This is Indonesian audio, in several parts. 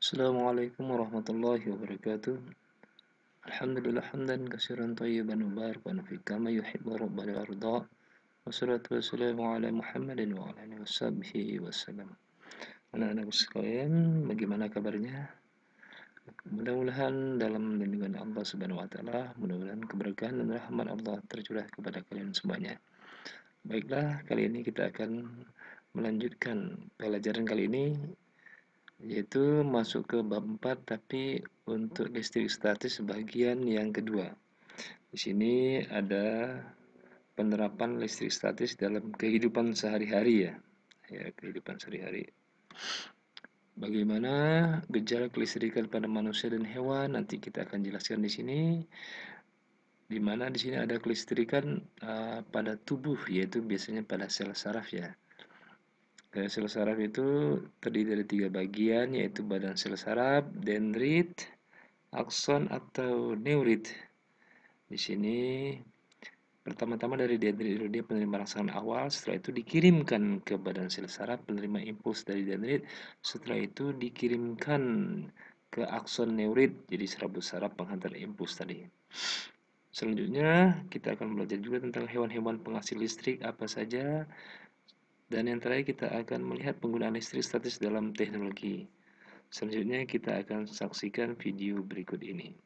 Assalamualaikum warahmatullahi wabarakatuh. Alhamdulillah hamdan katsiran thayyiban mubarakan fi kama yuhibbu rabbana warda. Wassalatu wassalamu ala Muhammadin wa ala alihi washabbihi wasallam. Anak-anakku sekalian, bagaimana kabarnya? Mudah-mudahan dalam lindungan Allah Subhanahu wa taala, mudah-mudahan keberkahan dan rahmat Allah tercurah kepada kalian semuanya. Baiklah, kali ini kita akan melanjutkan pelajaran kali ini, yaitu masuk ke bab 4 tapi untuk listrik statis bagian yang kedua. Di sini ada penerapan listrik statis dalam kehidupan sehari-hari ya. Ya, kehidupan sehari-hari. Bagaimana gejala kelistrikan pada manusia dan hewan nanti kita akan jelaskan di sini. Di mana di sini ada kelistrikan pada tubuh, yaitu biasanya pada sel saraf ya. Sel saraf itu terdiri dari 3 bagian, yaitu badan sel saraf, dendrit, akson atau neurit. Di sini pertama-tama dari dendrit itu dia penerima rangsangan awal, setelah itu dikirimkan ke badan sel saraf penerima impuls dari dendrit, setelah itu dikirimkan ke akson neurit, jadi serabut saraf penghantar impuls tadi. Selanjutnya kita akan belajar juga tentang hewan-hewan penghasil listrik apa saja. Dan yang terakhir kita akan melihat penggunaan listrik statis dalam teknologi. Selanjutnya kita akan saksikan video berikut ini.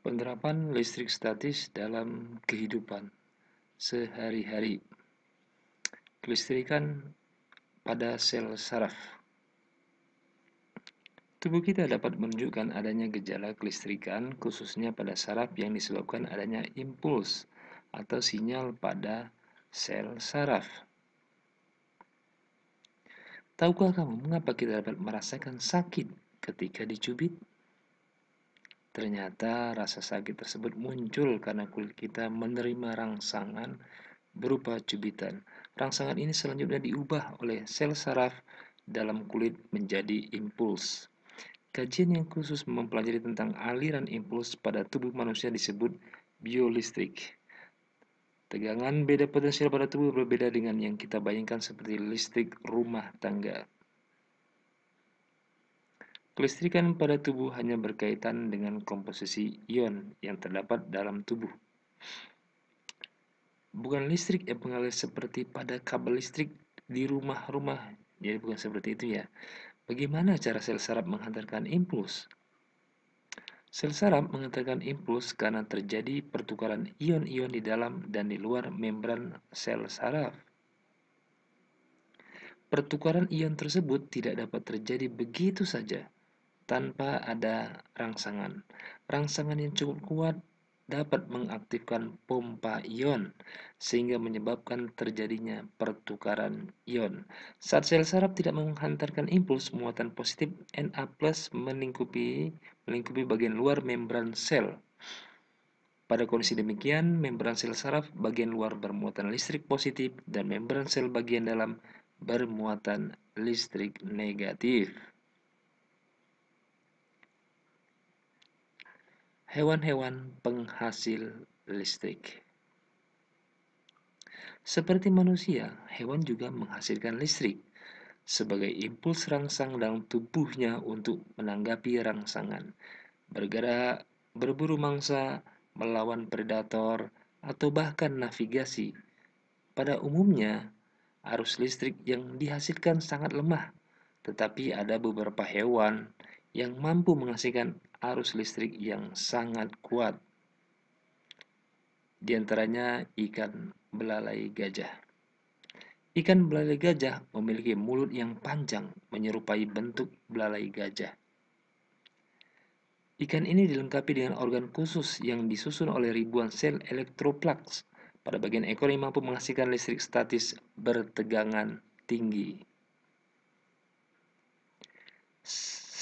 Penerapan listrik statis dalam kehidupan sehari-hari. Kelistrikan pada sel saraf. Tubuh kita dapat menunjukkan adanya gejala kelistrikan khususnya pada saraf yang disebabkan adanya impuls atau sinyal pada sel saraf. Tahukah kamu mengapa kita dapat merasakan sakit ketika dicubit? Ternyata rasa sakit tersebut muncul karena kulit kita menerima rangsangan berupa cubitan. Rangsangan ini selanjutnya diubah oleh sel saraf dalam kulit menjadi impuls. Kajian yang khusus mempelajari tentang aliran impuls pada tubuh manusia disebut biolistrik. Tegangan beda potensial pada tubuh berbeda dengan yang kita bayangkan seperti listrik rumah tangga. Kelistrikan pada tubuh hanya berkaitan dengan komposisi ion yang terdapat dalam tubuh. Bukan listrik yang mengalir seperti pada kabel listrik di rumah-rumah. Jadi bukan seperti itu ya. Bagaimana cara sel saraf menghantarkan impuls? Sel saraf menghantarkan impuls karena terjadi pertukaran ion-ion di dalam dan di luar membran sel saraf. Pertukaran ion tersebut tidak dapat terjadi begitu saja tanpa ada rangsangan. Rangsangan yang cukup kuat dapat mengaktifkan pompa ion sehingga menyebabkan terjadinya pertukaran ion. Saat sel saraf tidak menghantarkan impuls, muatan positif Na+ melingkupi bagian luar membran sel. Pada kondisi demikian, membran sel saraf bagian luar bermuatan listrik positif dan membran sel bagian dalam bermuatan listrik negatif. Hewan-hewan penghasil listrik. Seperti manusia, hewan juga menghasilkan listrik sebagai impuls rangsang dalam tubuhnya untuk menanggapi rangsangan, bergerak, berburu mangsa, melawan predator, atau bahkan navigasi. Pada umumnya, arus listrik yang dihasilkan sangat lemah, tetapi ada beberapa hewan yang mampu menghasilkan arus listrik yang sangat kuat. Di antaranya ikan belalai gajah. Ikan belalai gajah memiliki mulut yang panjang menyerupai bentuk belalai gajah. Ikan ini dilengkapi dengan organ khusus yang disusun oleh ribuan sel elektroplugs pada bagian ekor yang mampu menghasilkan listrik statis bertegangan tinggi.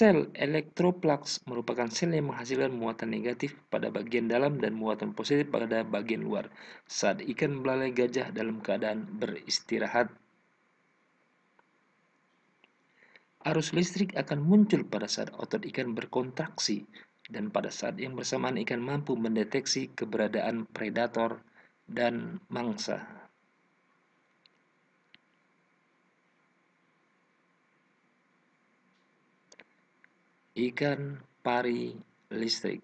Sel elektroplugs merupakan sel yang menghasilkan muatan negatif pada bagian dalam dan muatan positif pada bagian luar saat ikan belalai gajah dalam keadaan beristirahat. Arus listrik akan muncul pada saat otot ikan berkontraksi dan pada saat yang bersamaan ikan mampu mendeteksi keberadaan predator dan mangsa. Ikan pari listrik.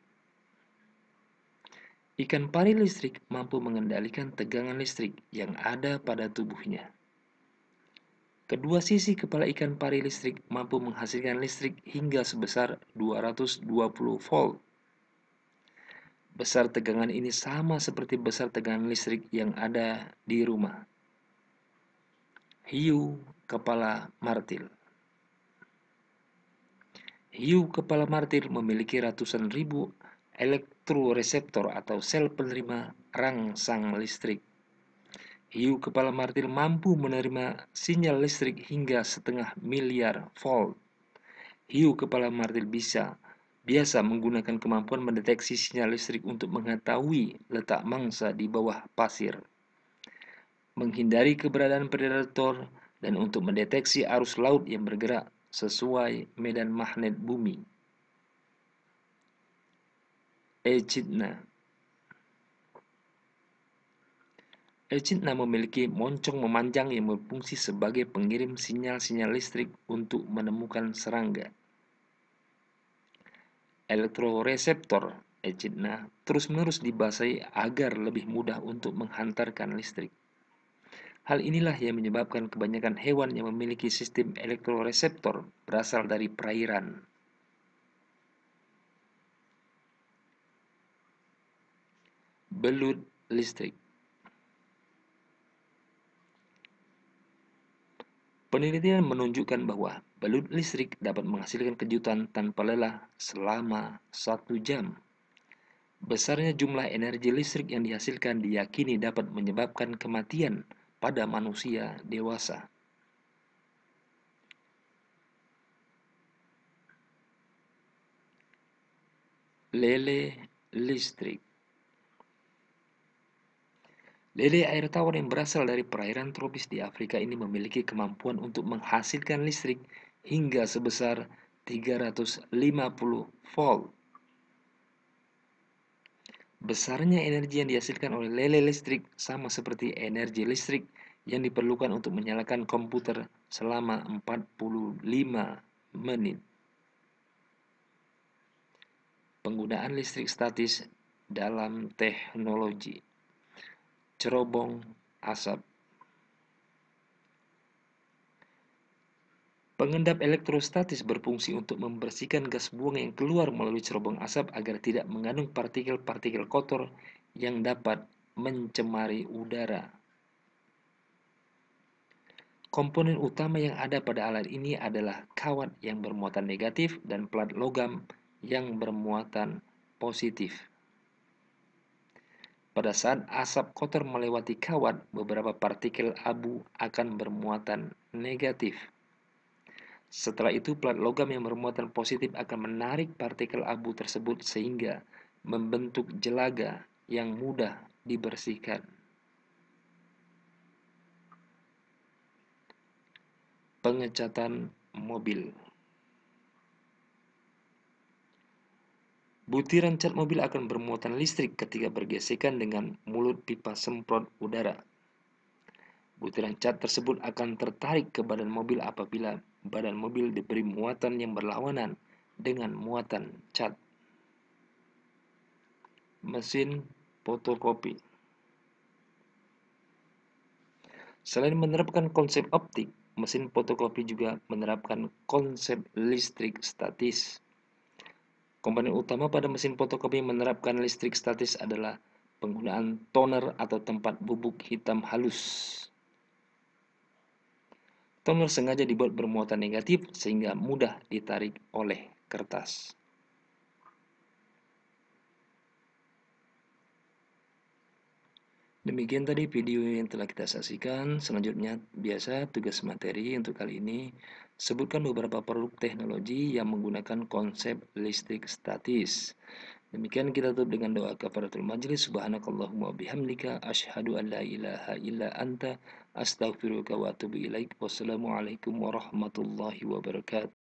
Ikan pari listrik mampu mengendalikan tegangan listrik yang ada pada tubuhnya. Kedua sisi kepala ikan pari listrik mampu menghasilkan listrik hingga sebesar 220 volt. Besar tegangan ini sama seperti besar tegangan listrik yang ada di rumah. Hiu kepala martil. Hiu kepala martil memiliki ratusan ribu elektroreseptor atau sel penerima rangsang listrik. Hiu kepala martil mampu menerima sinyal listrik hingga 1,5 miliar volt. Hiu kepala martil biasa menggunakan kemampuan mendeteksi sinyal listrik untuk mengetahui letak mangsa di bawah pasir, menghindari keberadaan predator, dan untuk mendeteksi arus laut yang bergerak sesuai medan magnet bumi. Echidna. Echidna memiliki moncong memanjang yang berfungsi sebagai pengirim sinyal-sinyal listrik untuk menemukan serangga. Elektroreseptor echidna terus-menerus dibasahi agar lebih mudah untuk menghantarkan listrik. Hal inilah yang menyebabkan kebanyakan hewan yang memiliki sistem elektroreseptor berasal dari perairan. Belut listrik. Penelitian menunjukkan bahwa belut listrik dapat menghasilkan kejutan tanpa lelah selama 1 jam. Besarnya jumlah energi listrik yang dihasilkan diyakini dapat menyebabkan kematian pada manusia dewasa. Lele listrik. Lele air tawar yang berasal dari perairan tropis di Afrika ini memiliki kemampuan untuk menghasilkan listrik hingga sebesar 350 volt. Besarnya energi yang dihasilkan oleh lele listrik sama seperti energi listrik yang diperlukan untuk menyalakan komputer selama 45 menit. Penggunaan listrik statis dalam teknologi. Cerobong asap. Pengendap elektrostatis berfungsi untuk membersihkan gas buang yang keluar melalui cerobong asap agar tidak mengandung partikel-partikel kotor yang dapat mencemari udara. Komponen utama yang ada pada alat ini adalah kawat yang bermuatan negatif dan plat logam yang bermuatan positif. Pada saat asap kotor melewati kawat, beberapa partikel abu akan bermuatan negatif. Setelah itu, plat logam yang bermuatan positif akan menarik partikel abu tersebut sehingga membentuk jelaga yang mudah dibersihkan. Pengecatan mobil. Butiran cat mobil akan bermuatan listrik ketika bergesekan dengan mulut pipa semprot udara. Butiran cat tersebut akan tertarik ke badan mobil apabila badan mobil diberi muatan yang berlawanan dengan muatan cat. Mesin fotokopi. Selain menerapkan konsep optik, mesin fotokopi juga menerapkan konsep listrik statis. Komponen utama pada mesin fotokopi yang menerapkan listrik statis adalah penggunaan toner atau tempat bubuk hitam halus. Toner sengaja dibuat bermuatan negatif sehingga mudah ditarik oleh kertas. Demikian tadi video yang telah kita saksikan. Selanjutnya, biasa tugas materi untuk kali ini, sebutkan beberapa produk teknologi yang menggunakan konsep listrik statis. Demikian kita tutup dengan doa kafaratul majlis. Subhanakallahumma bihamdika asyhadu an la ilaha illa anta astaghfiruka wa atubu ilaik. Wassalamualaikum warahmatullahi wabarakatuh.